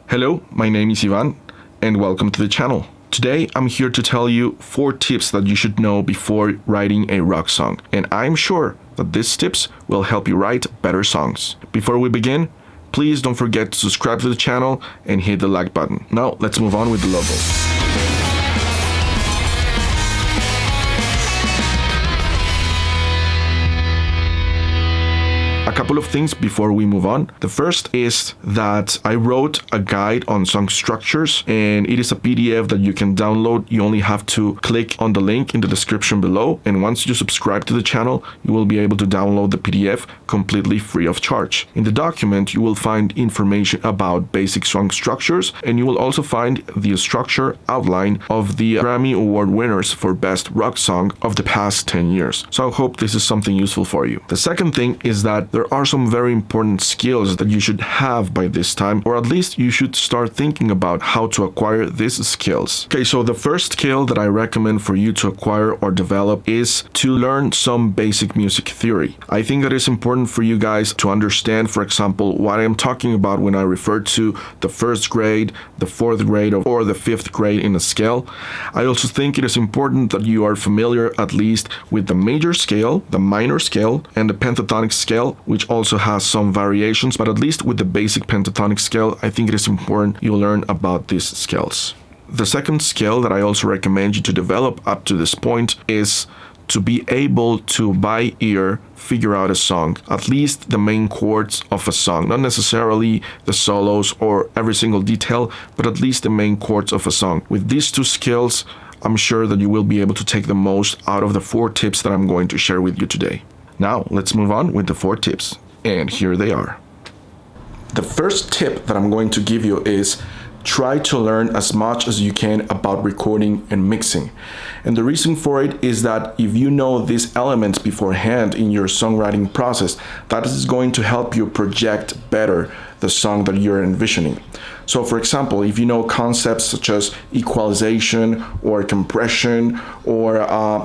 Hello, my name is Ivan, and welcome to the channel. Today, I'm here to tell you 4 tips that you should know before writing a rock song, and I'm sure that these tips will help you write better songs. Before we begin, please don't forget to subscribe to the channel and hit the like button. Now, let's move on with the logo. A couple of things before we move on. The first is that I wrote a guide on song structures, and it is a PDF that you can download. You only have to click on the link in the description below, and once you subscribe to the channel, you will be able to download the PDF completely free of charge. In the document, you will find information about basic song structures, and you will also find the structure outline of the Grammy Award winners for Best Rock Song of the past 10 years. So I hope this is something useful for you. The second thing is that there are some very important skills that you should have by this time, or at least you should start thinking about how to acquire these skills. Okay, so the first skill that I recommend for you to acquire or develop is to learn some basic music theory. I think that it's important for you guys to understand, for example, what I'm talking about when I refer to the first grade, the fourth grade, or the fifth grade in a scale. I also think it is important that you are familiar at least with the major scale, the minor scale, and the pentatonic scale, which also has some variations, but at least with the basic pentatonic scale, I think it is important you learn about these scales. The second skill that I also recommend you to develop up to this point is to be able to, by ear, figure out a song, at least the main chords of a song, not necessarily the solos or every single detail, but at least the main chords of a song. With these 2 skills, I'm sure that you will be able to take the most out of the 4 tips that I'm going to share with you today. Now, let's move on with the 4 tips, and here they are. The first tip that I'm going to give you is try to learn as much as you can about recording and mixing. And the reason for it is that if you know these elements beforehand in your songwriting process, that is going to help you project better the song that you're envisioning. So for example, if you know concepts such as equalization or compression or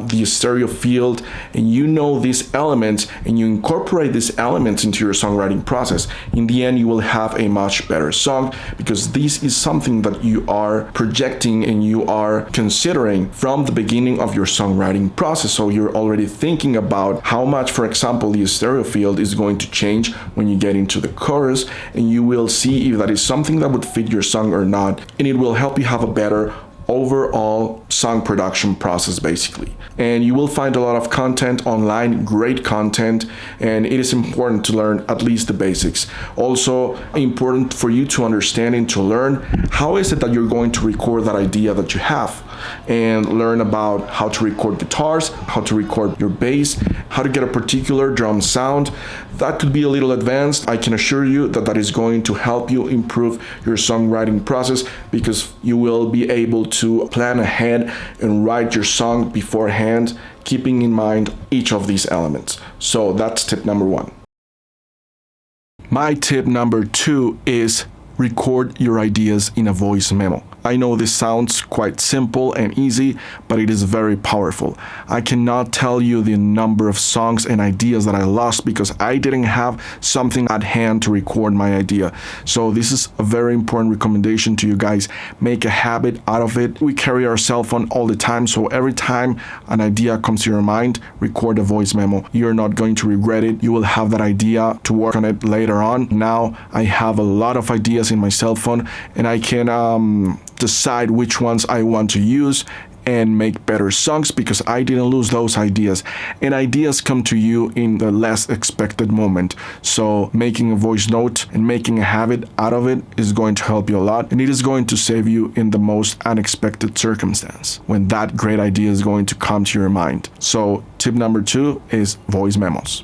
the stereo field, and you know these elements and you incorporate these elements into your songwriting process, in the end you will have a much better song, because this is something that you are projecting and you are considering from the beginning of your songwriting process. So you're already thinking about how much, for example, the stereo field is going to change when you get into the chorus, and you will see if that is something that would fit your song or not, and it will help you have a better overall song production process basically. And you will find a lot of content online, great content, and it is important to learn at least the basics. Also important for you to understand and to learn how is it that you're going to record that idea that you have, and learn about how to record guitars, how to record your bass, how to get a particular drum sound. That could be a little advanced. I can assure you that that is going to help you improve your songwriting process, because you will be able to plan ahead and write your song beforehand, keeping in mind each of these elements. So that's tip number 1. My tip number 2 is record your ideas in a voice memo. I know this sounds quite simple and easy, but it is very powerful. I cannot tell you the number of songs and ideas that I lost because I didn't have something at hand to record my idea. So this is a very important recommendation to you guys. Make a habit out of it. We carry our cell phone all the time, so every time an idea comes to your mind, record a voice memo. You're not going to regret it. You will have that idea to work on it later on. Now I have a lot of ideas in my cell phone, and I can decide which ones I want to use and make better songs, because I didn't lose those ideas, and ideas come to you in the less expected moment. So making a voice note and making a habit out of it is going to help you a lot, and it is going to save you in the most unexpected circumstance when that great idea is going to come to your mind. So tip number 2 is voice memos.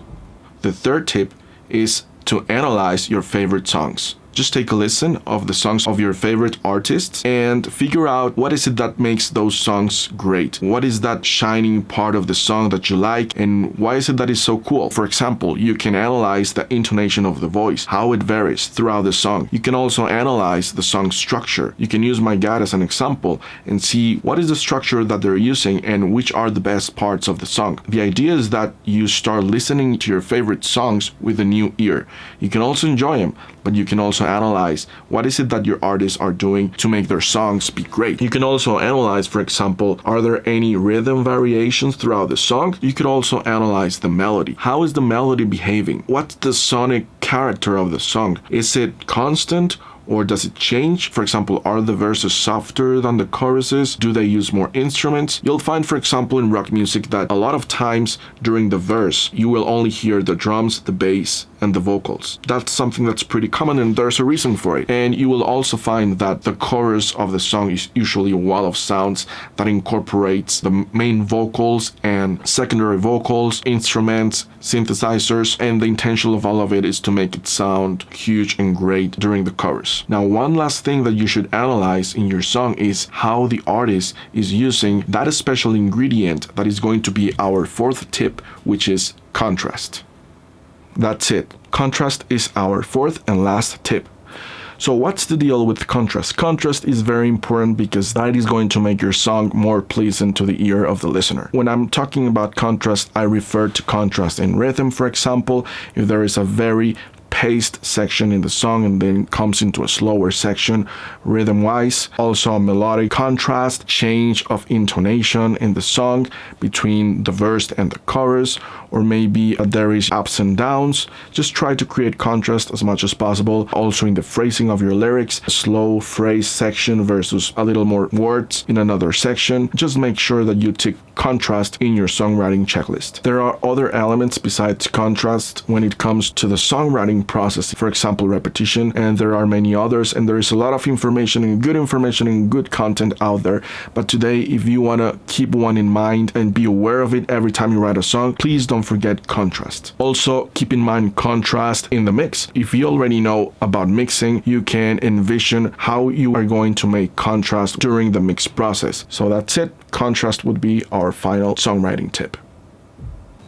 The third tip is to analyze your favorite songs. Just take a listen of the songs of your favorite artists and figure out what is it that makes those songs great. What is that shining part of the song that you like, and why is it that is so cool? For example, you can analyze the intonation of the voice, how it varies throughout the song. You can also analyze the song structure. You can use my guide as an example and see what is the structure that they're using and which are the best parts of the song. The idea is that you start listening to your favorite songs with a new ear. You can also enjoy them, but you can also analyze what is it that your artists are doing to make their songs be great. You can also analyze, for example, are there any rhythm variations throughout the song? You could also analyze the melody. How is the melody behaving? What's the sonic character of the song? Is it constant? Or does it change? For example, are the verses softer than the choruses? Do they use more instruments? You'll find, for example, in rock music that a lot of times during the verse, you will only hear the drums, the bass, and the vocals. That's something that's pretty common, and there's a reason for it. And you will also find that the chorus of the song is usually a wall of sounds that incorporates the main vocals and secondary vocals, instruments, synthesizers, and the intention of all of it is to make it sound huge and great during the chorus. Now, one last thing that you should analyze in your song is how the artist is using that special ingredient that is going to be our fourth tip, which is contrast. That's it. Contrast is our fourth and last tip. So what's the deal with contrast? Contrast is very important because that is going to make your song more pleasant to the ear of the listener. When I'm talking about contrast, I refer to contrast in rhythm, for example. If there is a very paced section in the song and then comes into a slower section rhythm-wise. Also a melodic contrast, change of intonation in the song between the verse and the chorus, or maybe there is ups and downs. Just try to create contrast as much as possible. Also in the phrasing of your lyrics, a slow phrase section versus a little more words in another section. Just make sure that you tick contrast in your songwriting checklist. There are other elements besides contrast when it comes to the songwriting process, for example, repetition, and there are many others, and there is a lot of information and good content out there. But today, if you want to keep one in mind and be aware of it every time you write a song, please don't forget contrast. Also, keep in mind contrast in the mix. If you already know about mixing, you can envision how you are going to make contrast during the mix process. So that's it. Contrast would be our final songwriting tip.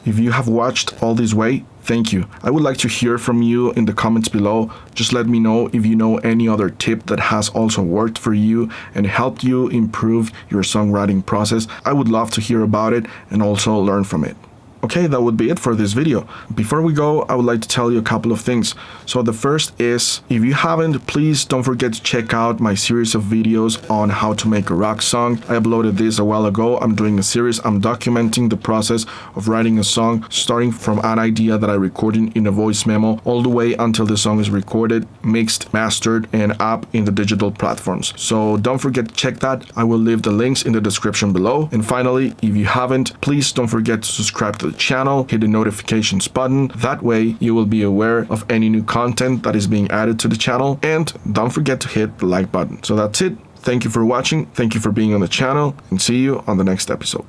If you have watched all this way, thank you. I would like to hear from you in the comments below. Just let me know if you know any other tip that has also worked for you and helped you improve your songwriting process. I would love to hear about it and also learn from it. Okay, that would be it for this video. Before we go, I would like to tell you a couple of things. So the first is, if you haven't, please don't forget to check out my series of videos on how to make a rock song. I uploaded this a while ago. I'm doing a series. I'm documenting the process of writing a song, starting from an idea that I recorded in a voice memo all the way until the song is recorded, mixed, mastered, and up in the digital platforms. So don't forget to check that. I will leave the links in the description below. And finally, if you haven't, please don't forget to subscribe to the channel, hit the notifications button. That way you will be aware of any new content that is being added to the channel, and don't forget to hit the like button. So that's it. Thank you for watching, thank you for being on the channel, and see you on the next episode.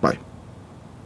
Bye.